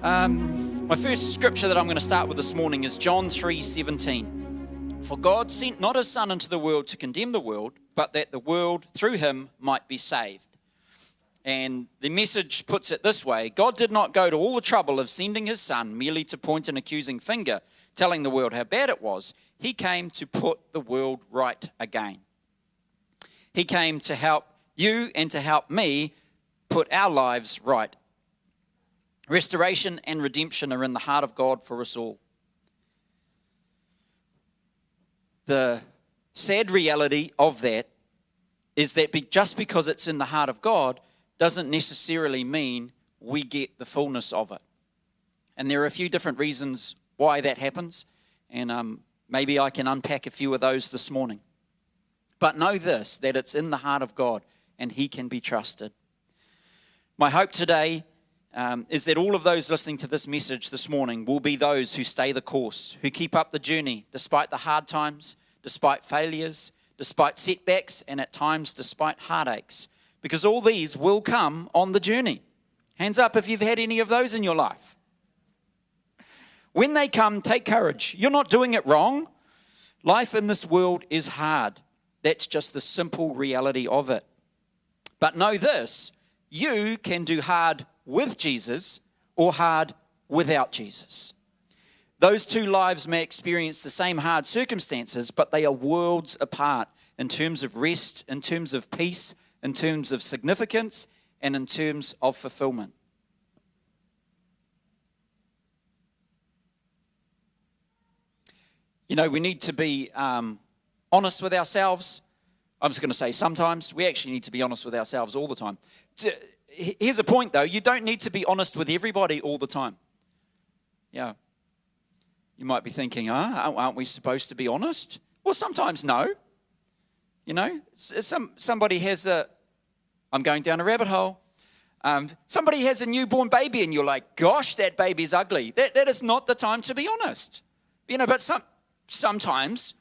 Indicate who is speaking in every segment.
Speaker 1: My first scripture that I'm going to start with this morning is John 3:17. For God sent not his Son into the world to condemn the world, but that the world through him might be saved. And the Message puts it this way: God did not go to all the trouble of sending his Son merely to point an accusing finger, telling the world how bad it was. He came to put the world right again. He came to help you and to help me put our lives right. Restoration and redemption are in the heart of God for us all. The sad reality of that is that just because it's in the heart of God doesn't necessarily mean we get the fullness of it. And there are a few different reasons why that happens, and maybe I can unpack a few of those this morning. But know this, that it's in the heart of God and he can be trusted. My hope today is that all of those listening to this message this morning will be those who stay the course, who keep up the journey despite the hard times, despite failures, despite setbacks, and at times despite heartaches, because all these will come on the journey. Hands up if you've had any of those in your life. When they come, take courage. You're not doing it wrong. Life in this world is hard. That's just the simple reality of it. But know this, you can do hard with Jesus or hard without Jesus. Those two lives may experience the same hard circumstances, but they are worlds apart in terms of rest, in terms of peace, in terms of significance, and in terms of fulfillment. You know, we need to be honest with ourselves. I'm just going to say sometimes. We actually need to be honest with ourselves all the time. Here's a point, though. You don't need to be honest with everybody all the time. Yeah. You might be thinking, aren't we supposed to be honest? Well, sometimes no. You know, somebody has I'm going down a rabbit hole. Somebody has a newborn baby and you're like, gosh, that baby's ugly. That is not the time to be honest. You know, but sometimes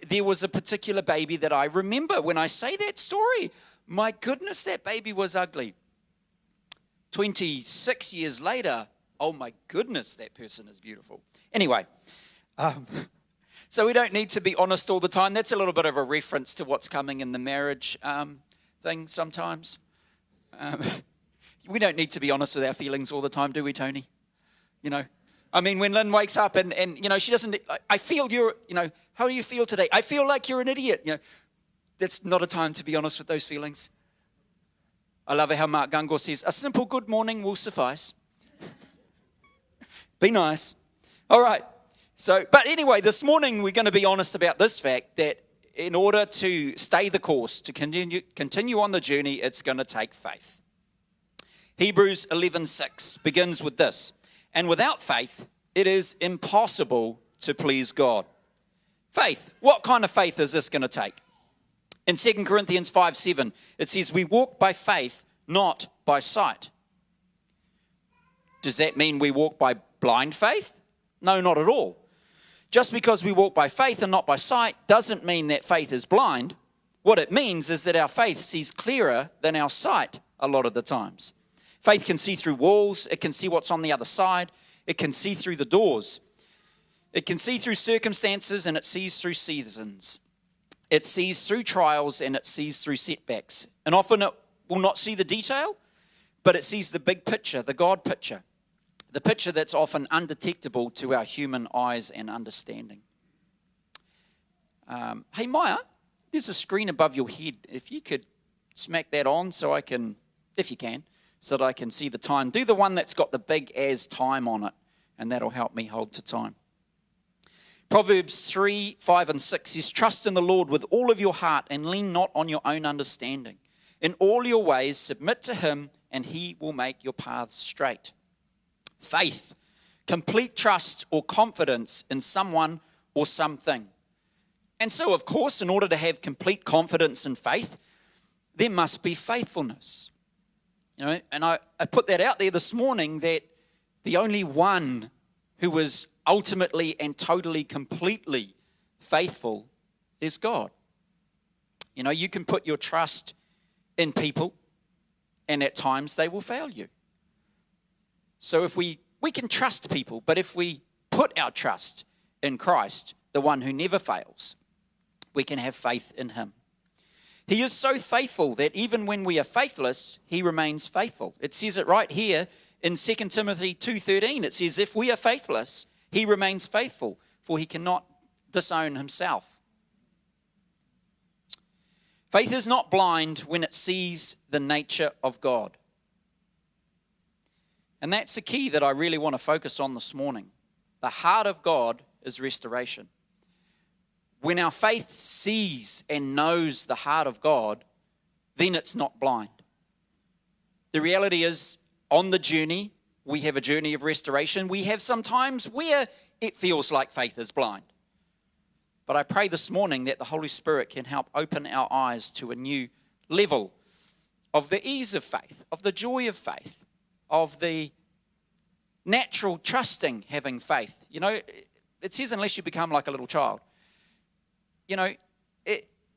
Speaker 1: there was a particular baby that I remember when I say that story. My goodness, that baby was ugly. 26 years later, oh my goodness, that person is beautiful. Anyway, so we don't need to be honest all the time. That's a little bit of a reference to what's coming in the marriage thing sometimes. We don't need to be honest with our feelings all the time, do we, Tony? You know, I mean, when Lynn wakes up and you know, she doesn't, I feel how do you feel today? I feel like you're an idiot. You know, that's not a time to be honest with those feelings. I love how Mark Gungor says, a simple good morning will suffice. Be nice. All right. But anyway, this morning we're going to be honest about this fact that in order to stay the course, to continue on the journey, it's going to take faith. Hebrews 11:6 begins with this. And without faith, it is impossible to please God. Faith. What kind of faith is this going to take? In 2 Corinthians 5:7, it says, we walk by faith, not by sight. Does that mean we walk by blind faith? No, not at all. Just because we walk by faith and not by sight doesn't mean that faith is blind. What it means is that our faith sees clearer than our sight a lot of the times. Faith can see through walls. It can see what's on the other side. It can see through the doors. It can see through circumstances, and it sees through seasons. It sees through trials, and it sees through setbacks. And often it will not see the detail, but it sees the big picture, the God picture, the picture that's often undetectable to our human eyes and understanding. Hey, Maya, there's a screen above your head. If you could smack that on so I can, if you can, so that I can see the time. Do the one that's got the big as time on it, and that'll help me hold to time. Proverbs 3:5-6 says, trust in the Lord with all of your heart and lean not on your own understanding. In all your ways submit to him and he will make your paths straight. Faith, complete trust or confidence in someone or something. And so, of course, in order to have complete confidence and faith, there must be faithfulness. You know, and I put that out there this morning that the only one who was ultimately and totally, completely faithful is God. You know, you can put your trust in people, and at times they will fail you. So if we can trust people, but if we put our trust in Christ, the one who never fails, we can have faith in him. He is so faithful that even when we are faithless, he remains faithful. It says it right here in 2 Timothy 2:13. It says, if we are faithless, he remains faithful, for he cannot disown himself. Faith is not blind when it sees the nature of God. And that's the key that I really want to focus on this morning. The heart of God is restoration. When our faith sees and knows the heart of God, then it's not blind. The reality is, on the journey, we have a journey of restoration. We have some times where it feels like faith is blind. But I pray this morning that the Holy Spirit can help open our eyes to a new level of the ease of faith, of the joy of faith, of the natural trusting having faith. You know, it says unless you become like a little child. You know,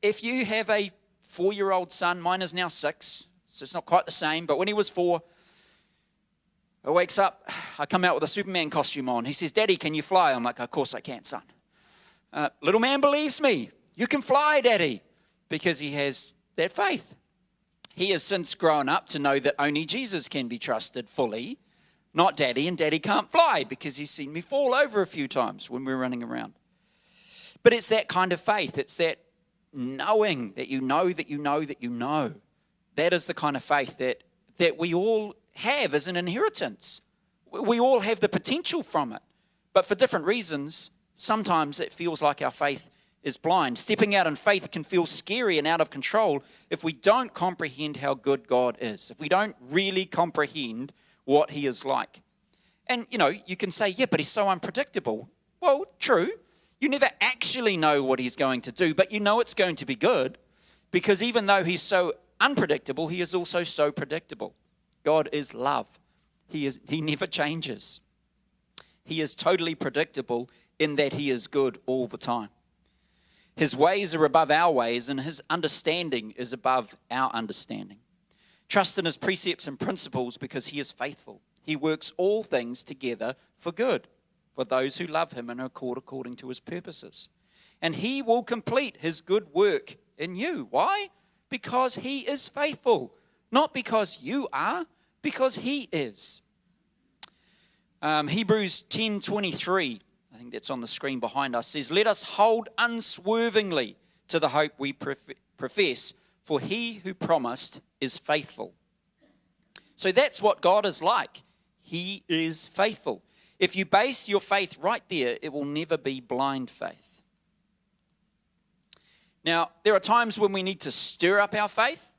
Speaker 1: if you have a 4-year-old son, mine is now 6, so it's not quite the same, but when he was 4, he wakes up, I come out with a Superman costume on. He says, Daddy, can you fly? I'm like, of course I can, son. Little man believes me. You can fly, Daddy, because he has that faith. He has since grown up to know that only Jesus can be trusted fully, not Daddy, and Daddy can't fly because he's seen me fall over a few times when we're running around. But it's that kind of faith. It's that knowing that you know that you know that you know. That is the kind of faith that we all have as an inheritance. We all have the potential from it. But for different reasons, sometimes it feels like our faith is blind. Stepping out in faith can feel scary and out of control if we don't comprehend how good God is, if we don't really comprehend what he is like. And, you know, you can say, yeah, but he's so unpredictable. Well, true. You never actually know what he's going to do, but you know it's going to be good because even though he's so unpredictable, he is also so predictable. God is love. He never changes. He is totally predictable in that he is good all the time. His ways are above our ways, and his understanding is above our understanding. Trust in his precepts and principles because he is faithful. He works all things together for good for those who love him and are called according to his purposes. And he will complete his good work in you. Why? Because he is faithful. Not because you are, because he is. Hebrews 10:23, I think that's on the screen behind us, says, let us hold unswervingly to the hope we profess, for he who promised is faithful. So that's what God is like. He is faithful. If you base your faith right there, it will never be blind faith. Now, there are times when we need to stir up our faith,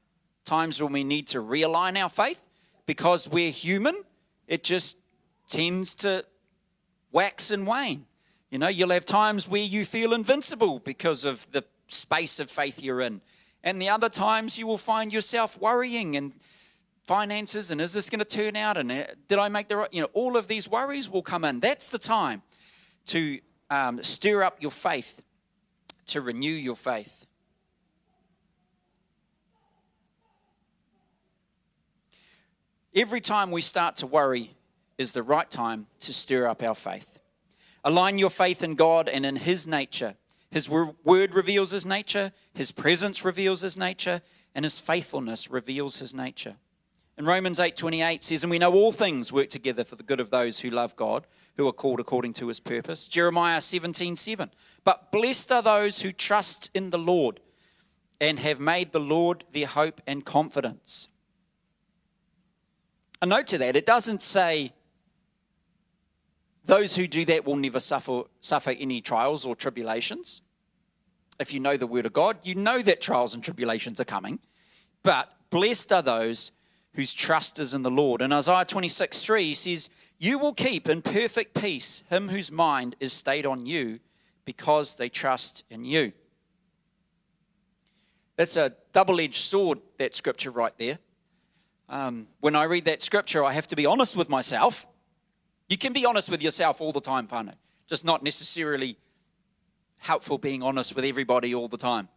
Speaker 1: times when we need to realign our faith. Because we're human, it just tends to wax and wane. You know, you'll have times where you feel invincible because of the space of faith you're in. And the other times you will find yourself worrying and finances, and is this going to turn out, and did I make the right, all of these worries will come in. That's the time to stir up your faith, to renew your faith. Every time we start to worry is the right time to stir up our faith. Align your faith in God and in his nature. His word reveals his nature, his presence reveals his nature, and his faithfulness reveals his nature. And Romans 8:28 says, and we know all things work together for the good of those who love God, who are called according to his purpose. Jeremiah 17:7, but blessed are those who trust in the Lord and have made the Lord their hope and confidence. A note to that, it doesn't say those who do that will never suffer any trials or tribulations. If you know the word of God, you know that trials and tribulations are coming. But blessed are those whose trust is in the Lord. And Isaiah 26:3 says, you will keep in perfect peace him whose mind is stayed on you because they trust in you. That's a double-edged sword, that scripture right there. When I read that scripture, I have to be honest with myself. You can be honest with yourself all the time, whānau. Just not necessarily helpful being honest with everybody all the time.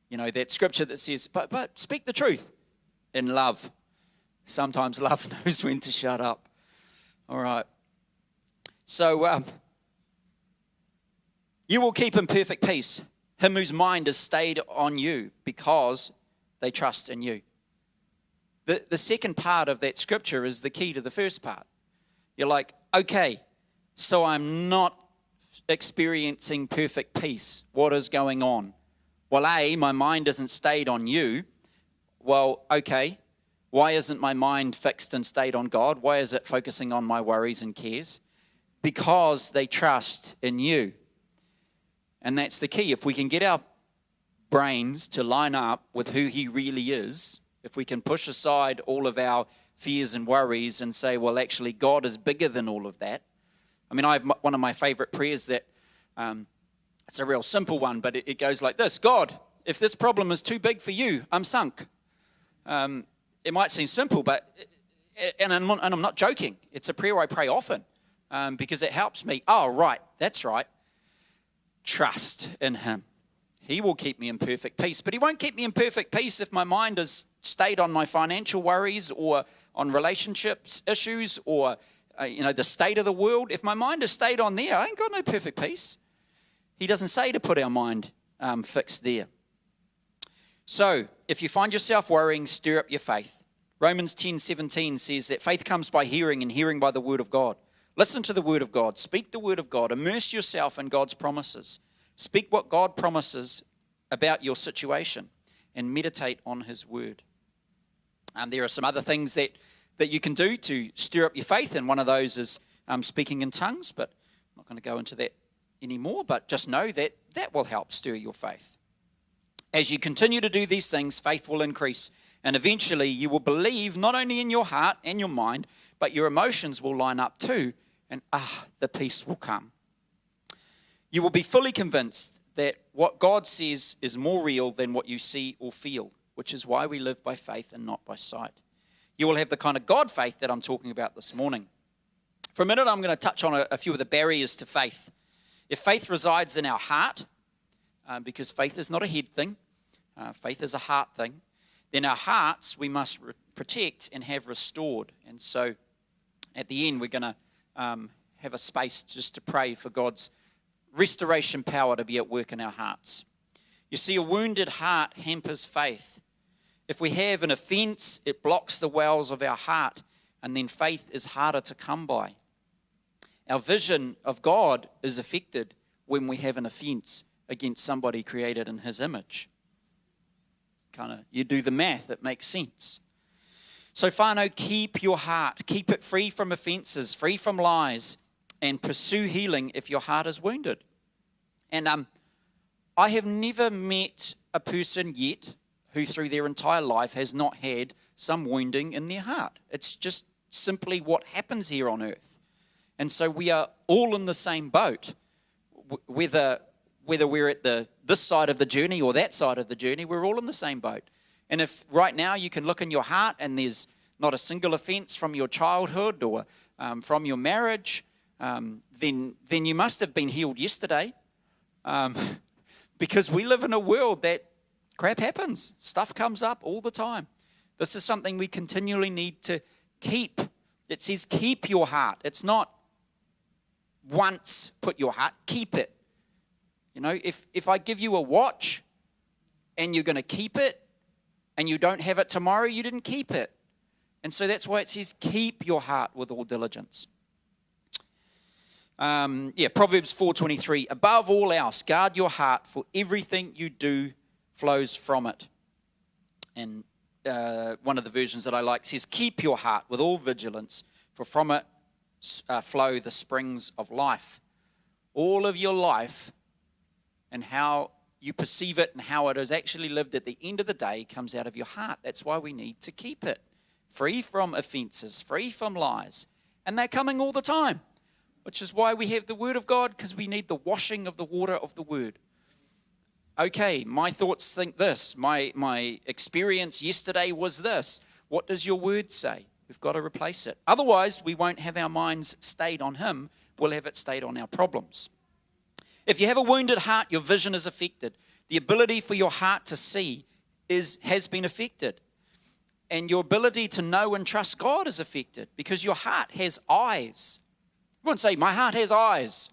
Speaker 1: You know, that scripture that says, but speak the truth in love. Sometimes love knows when to shut up. All right. So, you will keep in perfect peace him whose mind is stayed on you because they trust in you. The second part of that scripture is the key to the first part. You're like, okay, so I'm not experiencing perfect peace. What is going on? Well, my mind isn't stayed on you. Well, okay, why isn't my mind fixed and stayed on God? Why is it focusing on my worries and cares? Because they trust in you. And that's the key. If we can get our brains to line up with who he really is, if we can push aside all of our fears and worries and say, well, actually, God is bigger than all of that. I mean, I have one of my favorite prayers that, it's a real simple one, but it goes like this. God, if this problem is too big for you, I'm sunk. It might seem simple, but, and I'm not joking. It's a prayer I pray often because it helps me. Oh, right, that's right. Trust in him. He will keep me in perfect peace, but he won't keep me in perfect peace if my mind is stayed on my financial worries or on relationships issues or the state of the world. If my mind is stayed on there, I ain't got no perfect peace. He doesn't say to put our mind fixed there. So if you find yourself worrying, stir up your faith. Romans 10:17 says that faith comes by hearing and hearing by the word of God. Listen to the word of God. Speak the word of God. Immerse yourself in God's promises. Speak what God promises about your situation and meditate on his word. There are some other things that you can do to stir up your faith, and one of those is speaking in tongues, but I'm not going to go into that anymore, but just know that that will help stir your faith. As you continue to do these things, faith will increase, and eventually you will believe not only in your heart and your mind, but your emotions will line up too, and the peace will come. You will be fully convinced that what God says is more real than what you see or feel, which is why we live by faith and not by sight. You will have the kind of God faith that I'm talking about this morning. For a minute, I'm going to touch on a few of the barriers to faith. If faith resides in our heart, because faith is not a head thing, faith is a heart thing, then our hearts we must protect and have restored. And so at the end, we're going to have a space just to pray for God's restoration power to be at work in our hearts. You see, a wounded heart hampers faith. If we have an offense, it blocks the wells of our heart, and then faith is harder to come by. Our vision of God is affected when we have an offense against somebody created in his image. You do the math, it makes sense. So whānau, keep your heart, keep it free from offenses, free from lies, and pursue healing if your heart is wounded. And I have never met a person yet who through their entire life has not had some wounding in their heart. It's just simply what happens here on earth. And so we are all in the same boat, whether we're at this side of the journey or that side of the journey, we're all in the same boat. And if right now you can look in your heart and there's not a single offense from your childhood or from your marriage, then you must have been healed yesterday. Because we live in a world that crap happens. Stuff comes up all the time. This is something we continually need to keep. It says keep your heart. It's not once put your heart, keep it. If I give you a watch and you're going to keep it and you don't have it tomorrow, you didn't keep it. And so that's why it says keep your heart with all diligence. Proverbs 4:23, above all else, guard your heart, for everything you do flows from it. And one of the versions that I like says, keep your heart with all vigilance, for from it flow the springs of life. All of your life and how you perceive it and how it is actually lived at the end of the day comes out of your heart. That's why we need to keep it free from offenses, free from lies. And they're coming all the time, which is why we have the Word of God, because we need the washing of the water of the Word. Okay, my thoughts think this. My experience yesterday was this. What does your Word say? We've got to replace it. Otherwise, we won't have our minds stayed on Him. We'll have it stayed on our problems. If you have a wounded heart, your vision is affected. The ability for your heart to see has been affected. And your ability to know and trust God is affected because your heart has eyes. Everyone say, my heart has eyes.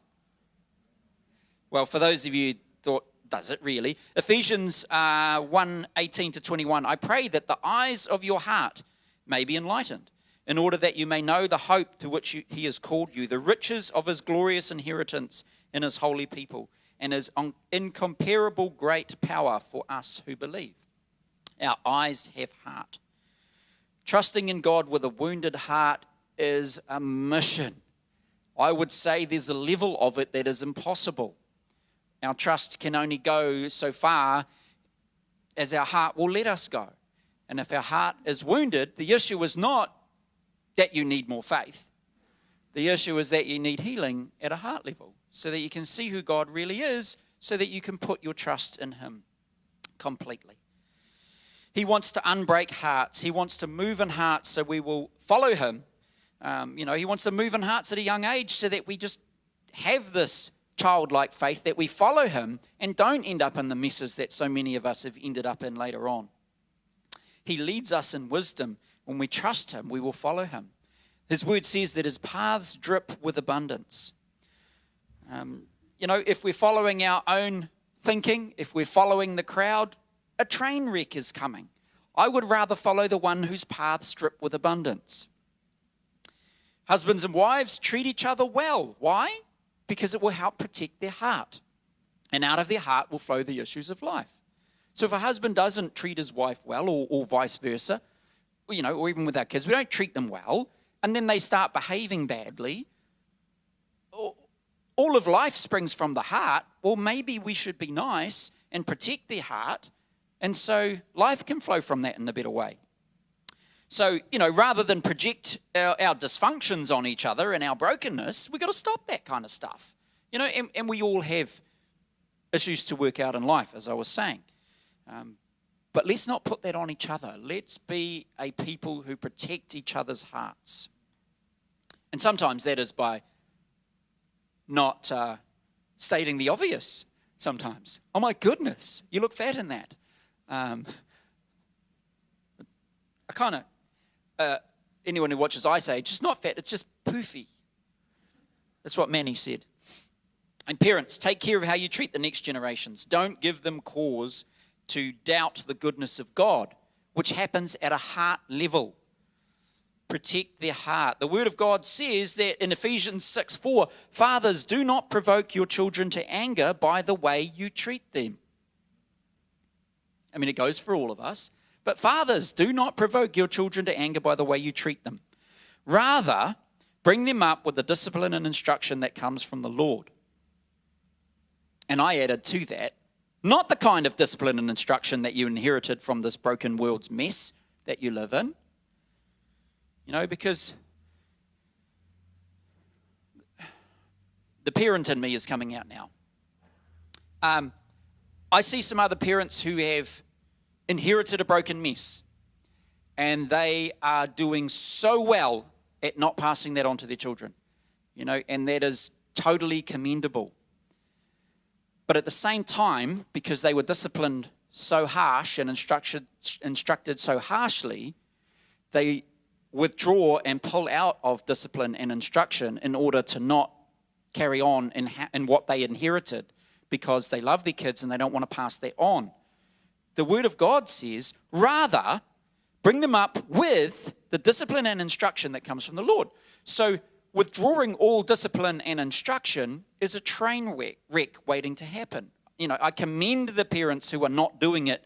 Speaker 1: Well, for those of you who thought, does it really? Ephesians 1:18-21, I pray that the eyes of your heart may be enlightened, in order that you may know the hope to which he has called you, the riches of his glorious inheritance in his holy people, and his incomparable great power for us who believe. Our eyes have heart. Trusting in God with a wounded heart is a mission. I would say there's a level of it that is impossible. Our trust can only go so far as our heart will let us go. And if our heart is wounded, the issue is not that you need more faith. The issue is that you need healing at a heart level so that you can see who God really is, so that you can put your trust in him completely. He wants to unbreak hearts. He wants to move in hearts so we will follow him. He wants to move in hearts at a young age so that we just have this childlike faith, that we follow him and don't end up in the messes that so many of us have ended up in later on. He leads us in wisdom. When we trust him, we will follow him. His word says that his paths drip with abundance. If we're following our own thinking, if we're following the crowd, a train wreck is coming. I would rather follow the one whose paths drip with abundance. Husbands and wives, treat each other well. Why? Because it will help protect their heart. And out of their heart will flow the issues of life. So if a husband doesn't treat his wife well, or vice versa, or even with our kids, we don't treat them well, and then they start behaving badly, all of life springs from the heart. Well, maybe we should be nice and protect their heart, and so life can flow from that in a better way. So, rather than project our dysfunctions on each other and our brokenness, we've got to stop that kind of stuff. And we all have issues to work out in life, as I was saying. But let's not put that on each other. Let's be a people who protect each other's hearts. And sometimes that is by not stating the obvious sometimes. Oh my goodness, you look fat in that. Anyone who watches Ice Age, it's not fat, it's just poofy. That's what Manny said. And parents, take care of how you treat the next generations. Don't give them cause to doubt the goodness of God, which happens at a heart level. Protect their heart. The word of God says that in Ephesians 6:4, fathers, do not provoke your children to anger by the way you treat them. It goes for all of us. But fathers, do not provoke your children to anger by the way you treat them. Rather, bring them up with the discipline and instruction that comes from the Lord. And I added to that, not the kind of discipline and instruction that you inherited from this broken world's mess that you live in. Because the parent in me is coming out now. I see some other parents who have inherited a broken mess, and they are doing so well at not passing that on to their children, and that is totally commendable. But at the same time, because they were disciplined so harsh and instructed so harshly, they withdraw and pull out of discipline and instruction in order to not carry on in what they inherited, because they love their kids and they don't want to pass that on. The word of God says, rather, bring them up with the discipline and instruction that comes from the Lord. So withdrawing all discipline and instruction is a train wreck waiting to happen. I commend the parents who are not doing it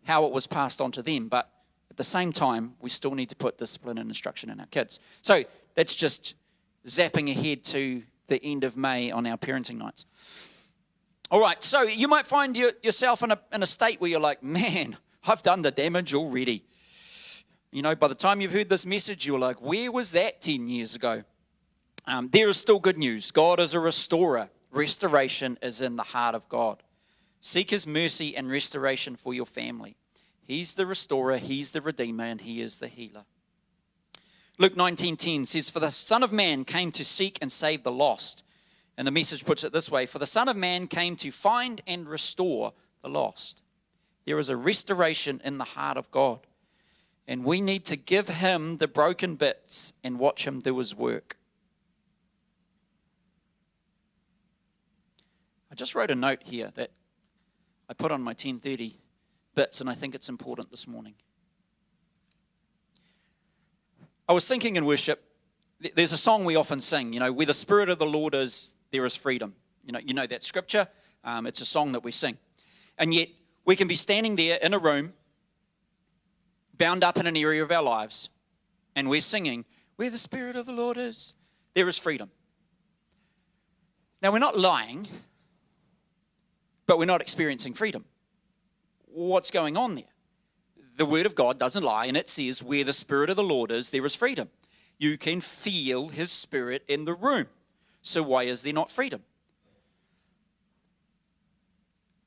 Speaker 1: how it was passed on to them, but at the same time, we still need to put discipline and instruction in our kids. So that's just zapping ahead to the end of May on our parenting nights. All right, so you might find yourself in a state where you're like, man, I've done the damage already. By the time you've heard this message, you're like, where was that 10 years ago? There is still good news. God is a restorer. Restoration is in the heart of God. Seek his mercy and restoration for your family. He's the restorer, he's the redeemer, and he is the healer. Luke 19:10 says, for the Son of Man came to seek and save the lost. And the Message puts it this way, for the Son of Man came to find and restore the lost. There is a restoration in the heart of God. And we need to give him the broken bits and watch him do his work. I just wrote a note here that I put on my 10:30 bits, and I think it's important this morning. I was thinking in worship, there's a song we often sing, where the Spirit of the Lord is, there is freedom. You know that scripture. It's a song that we sing. And yet, we can be standing there in a room, bound up in an area of our lives, and we're singing, where the Spirit of the Lord is, there is freedom. Now, we're not lying, but we're not experiencing freedom. What's going on there? The Word of God doesn't lie, and it says, where the Spirit of the Lord is, there is freedom. You can feel His Spirit in the room. So why is there not freedom?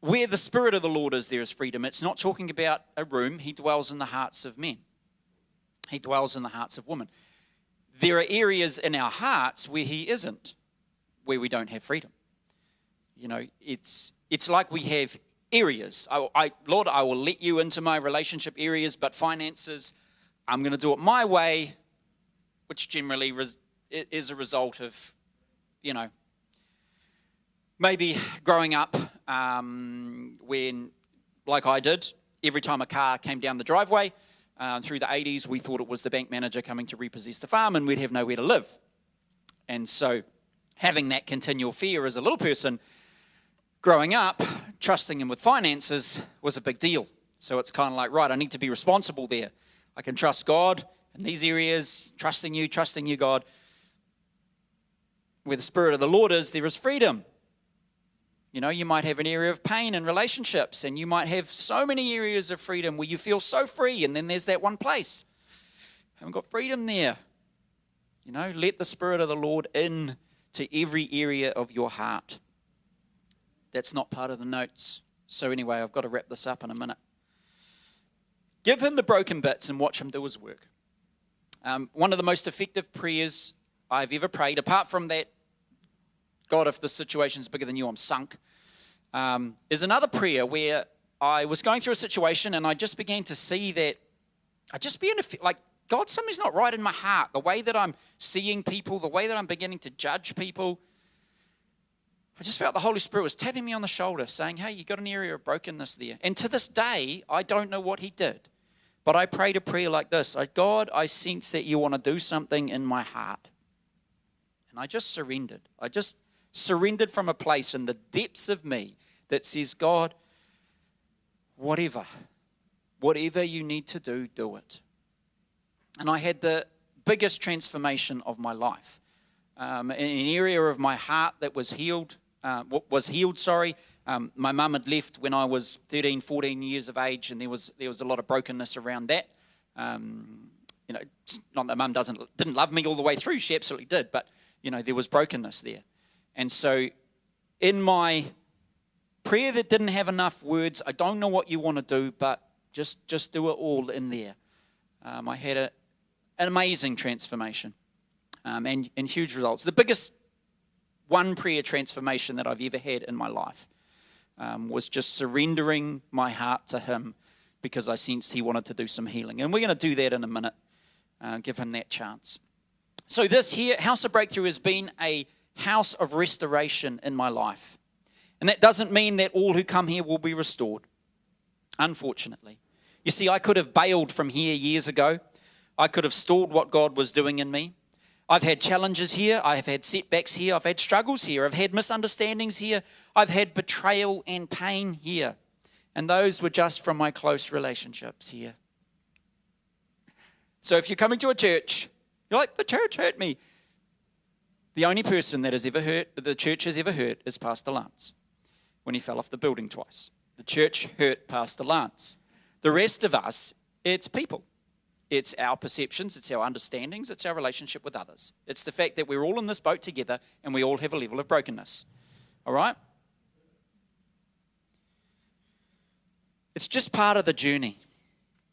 Speaker 1: Where the Spirit of the Lord is, there is freedom. It's not talking about a room. He dwells in the hearts of men. He dwells in the hearts of women. There are areas in our hearts where He isn't, where we don't have freedom. It's like we have areas. Lord, I will let you into my relationship areas, but finances, I'm going to do it my way, which generally is a result of, maybe growing up when, like I did, every time a car came down the driveway through the 80s, we thought it was the bank manager coming to repossess the farm and we'd have nowhere to live. And so having that continual fear as a little person, growing up, trusting Him with finances was a big deal. So it's kind of like, right, I need to be responsible there. I can trust God in these areas, trusting you, God. Where the Spirit of the Lord is, there is freedom. You might have an area of pain in relationships, and you might have so many areas of freedom where you feel so free, and then there's that one place. Haven't got freedom there. Let the Spirit of the Lord in to every area of your heart. That's not part of the notes. So anyway, I've got to wrap this up in a minute. Give Him the broken bits and watch Him do His work. One of the most effective prayers I've ever prayed, apart from that, God, if this situation's bigger than you, I'm sunk, is another prayer where I was going through a situation and I just began to see that I just began to feel like, God, something's not right in my heart. The way that I'm seeing people, the way that I'm beginning to judge people, I just felt the Holy Spirit was tapping me on the shoulder saying, hey, you got an area of brokenness there. And to this day, I don't know what He did. But I prayed a prayer like this. God, I sense that you want to do something in my heart. And I just surrendered. I just surrendered from a place in the depths of me that says, God, whatever you need to do, do it. And I had the biggest transformation of my life. In an area of my heart that was healed. My mum had left when I was 13, 14 years of age, and there was a lot of brokenness around that. Not that mum didn't love me all the way through. She absolutely did, but there was brokenness there. And so in my prayer that didn't have enough words, I don't know what you want to do, but just do it all in there. I had an amazing transformation and huge results. The biggest one prayer transformation that I've ever had in my life was just surrendering my heart to Him because I sensed He wanted to do some healing. And we're going to do that in a minute, give Him that chance. So this here, House of Breakthrough, has been a house of restoration in my life. And that doesn't mean that all who come here will be restored, unfortunately. You see, I could have bailed from here years ago. I could have stalled what God was doing in me. I've had challenges here. I've had setbacks here. I've had struggles here. I've had misunderstandings here. I've had betrayal and pain here. And those were just from my close relationships here. So if you're coming to a church, you're like, the church hurt me. The only person that the church has ever hurt is Pastor Lance when he fell off the building twice. The church hurt Pastor Lance. The rest of us, it's people. It's our perceptions, it's our understandings, it's our relationship with others. It's the fact that we're all in this boat together and we all have a level of brokenness. All right? It's just part of the journey.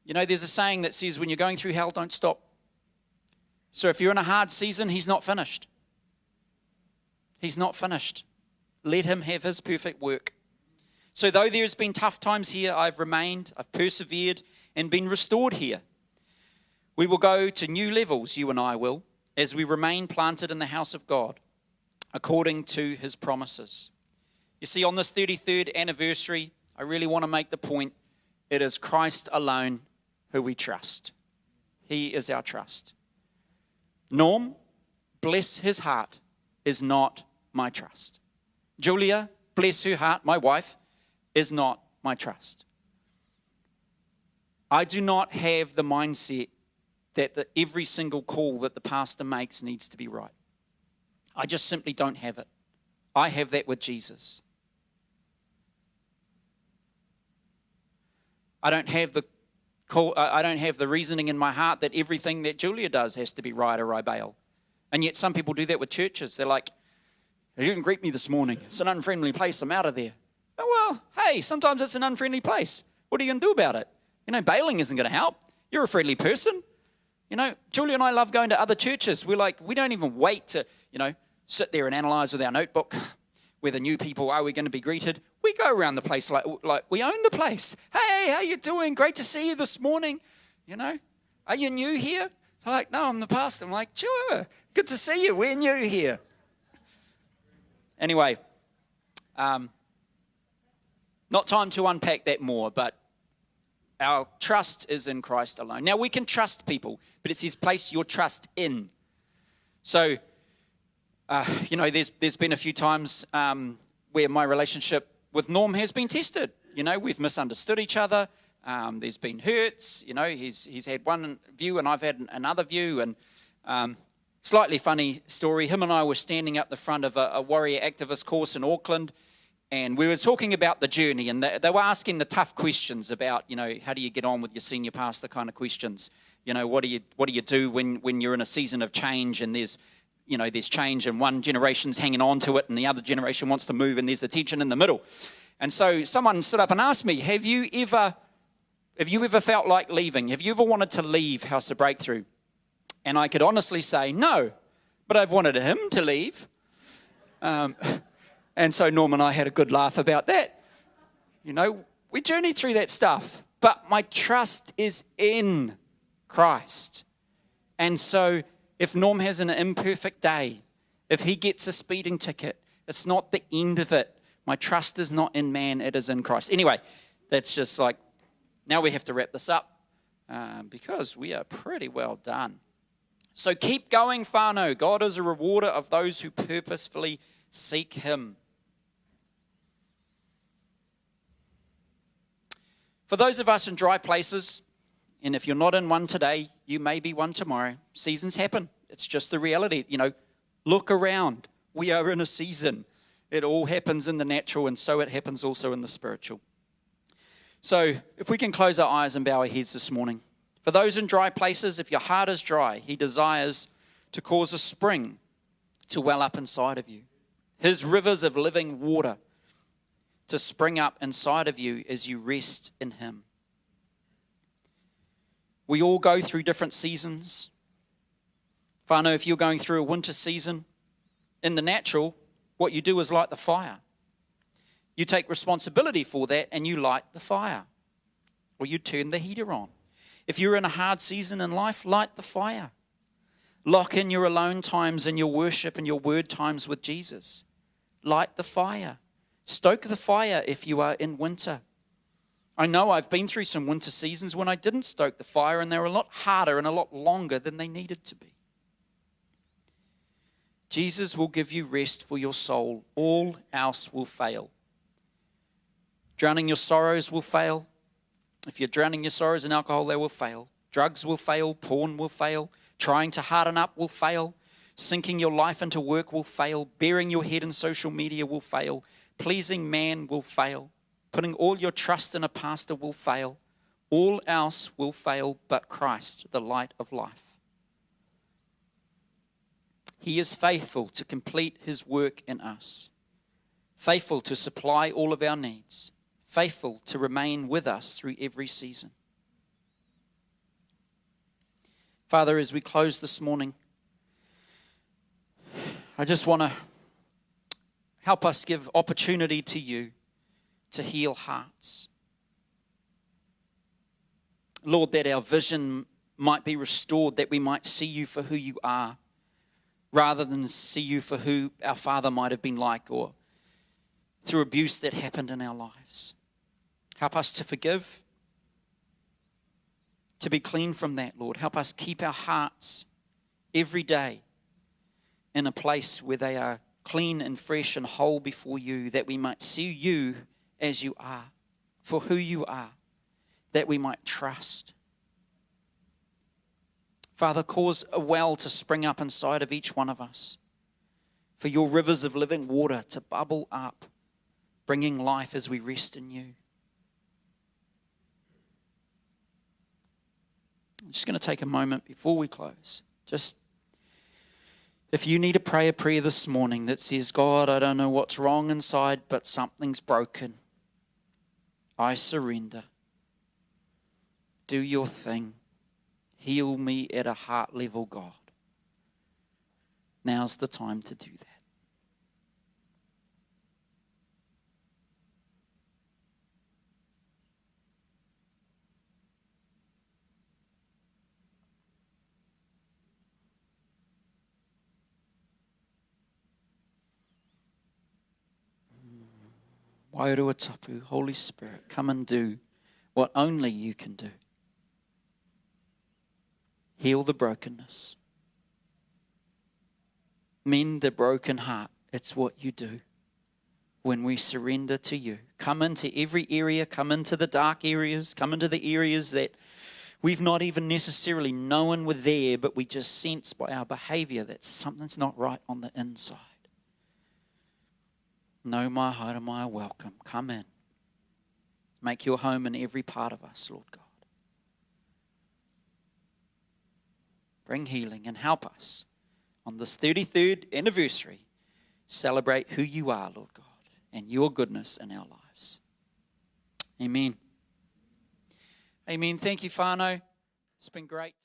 Speaker 1: There's a saying that says when you're going through hell, don't stop. So if you're in a hard season, He's not finished. He's not finished. Let Him have His perfect work. So though there's been tough times here, I've remained, I've persevered and been restored here. We will go to new levels, you and I will, as we remain planted in the house of God, according to his promises. You see, on this 33rd anniversary, I really want to make the point, it is Christ alone who we trust. He is our trust. Norm, bless his heart, is not my trust. Julia, bless her heart, my wife, is not my trust. I do not have the mindset that every single call that the pastor makes needs to be right. I just simply don't have it. I have that with Jesus. I don't have the reasoning in my heart that everything that Julia does has to be right or I bail. And yet some people do that with churches. They're like, "You didn't greet me this morning. It's an unfriendly place. I'm out of there." Oh, well, hey, sometimes it's an unfriendly place. What are you going to do about it? Bailing isn't going to help. You're a friendly person. Julia and I love going to other churches. We don't even wait to, sit there and analyze with our notebook whether new people are we going to be greeted. We go around the place like we own the place. "Hey, how you doing? Great to see you this morning. Are you new here?" They're like, "No, I'm the pastor." I'm like, "Sure, good to see you. We're new here." Anyway, not time to unpack that more, but our trust is in Christ alone. Now, we can trust people, but it says place your trust in. So, there's been a few times where my relationship with Norm has been tested. We've misunderstood each other. There's been hurts. He's had one view and I've had another view. And slightly funny story, him and I were standing up the front of a warrior activist course in Auckland, and we were talking about the journey, and they were asking the tough questions about, how do you get on with your senior pastor kind of questions. What do you do when you're in a season of change and there's change and one generation's hanging on to it and the other generation wants to move and there's a tension in the middle. And so someone stood up and asked me, have you ever felt like leaving? Have you ever wanted to leave House of Breakthrough? And I could honestly say no, but I've wanted him to leave. And so Norm and I had a good laugh about that. We journeyed through that stuff, but my trust is in Christ. And so if Norm has an imperfect day, if he gets a speeding ticket, it's not the end of it. My trust is not in man, it is in Christ. Anyway, that's just now we have to wrap this up because we are pretty well done. So keep going, whānau. God is a rewarder of those who purposefully seek him. For those of us in dry places, and if you're not in one today, you may be one tomorrow. Seasons happen. It's just the reality. Look around. We are in a season. It all happens in the natural, and so it happens also in the spiritual. So if we can close our eyes and bow our heads this morning. For those in dry places, if your heart is dry, he desires to cause a spring to well up inside of you. His rivers of living water to spring up inside of you as you rest in him. We all go through different seasons. Whānau, if you're going through a winter season, in the natural, what you do is light the fire. You take responsibility for that and you light the fire. Or you turn the heater on. If you're in a hard season in life, light the fire. Lock in your alone times and your worship and your word times with Jesus. Light the fire. Stoke the fire if you are in winter. I know I've been through some winter seasons when I didn't stoke the fire and they were a lot harder and a lot longer than they needed to be. Jesus will give you rest for your soul. All else will fail. Drowning your sorrows will fail. If you're drowning your sorrows in alcohol, they will fail. Drugs will fail. Porn will fail. Trying to harden up will fail. Sinking your life into work will fail. Burying your head in social media will fail. Pleasing man will fail. Putting all your trust in a pastor will fail. All else will fail but Christ, the light of life. He is faithful to complete his work in us. Faithful to supply all of our needs. Faithful to remain with us through every season. Father, as we close this morning, I just want to help us give opportunity to you to heal hearts. Lord, that our vision might be restored, that we might see you for who you are, rather than see you for who our father might have been like, or through abuse that happened in our lives. Help us to forgive, to be clean from that, Lord. Help us keep our hearts every day in a place where they are clean and fresh and whole before you, that we might see you as you are, for who you are, that we might trust. Father, cause a well to spring up inside of each one of us, for your rivers of living water to bubble up, bringing life as we rest in you. I'm just going to take a moment before we close. Just, if you need to pray a prayer this morning that says, God, I don't know what's wrong inside, but something's broken. I surrender. Do your thing. Heal me at a heart level, God. Now's the time to do that. Wairua tapu, Holy Spirit, come and do what only you can do. Heal the brokenness. Mend the broken heart. It's what you do when we surrender to you. Come into every area, come into the dark areas, come into the areas that we've not even necessarily known were there, but we just sense by our behavior that something's not right on the inside. Know my heart and my welcome. Come in. Make your home in every part of us, Lord God. Bring healing and help us on this 33rd anniversary celebrate who you are, Lord God, and your goodness in our lives. Amen. Amen. Thank you, whānau. It's been great.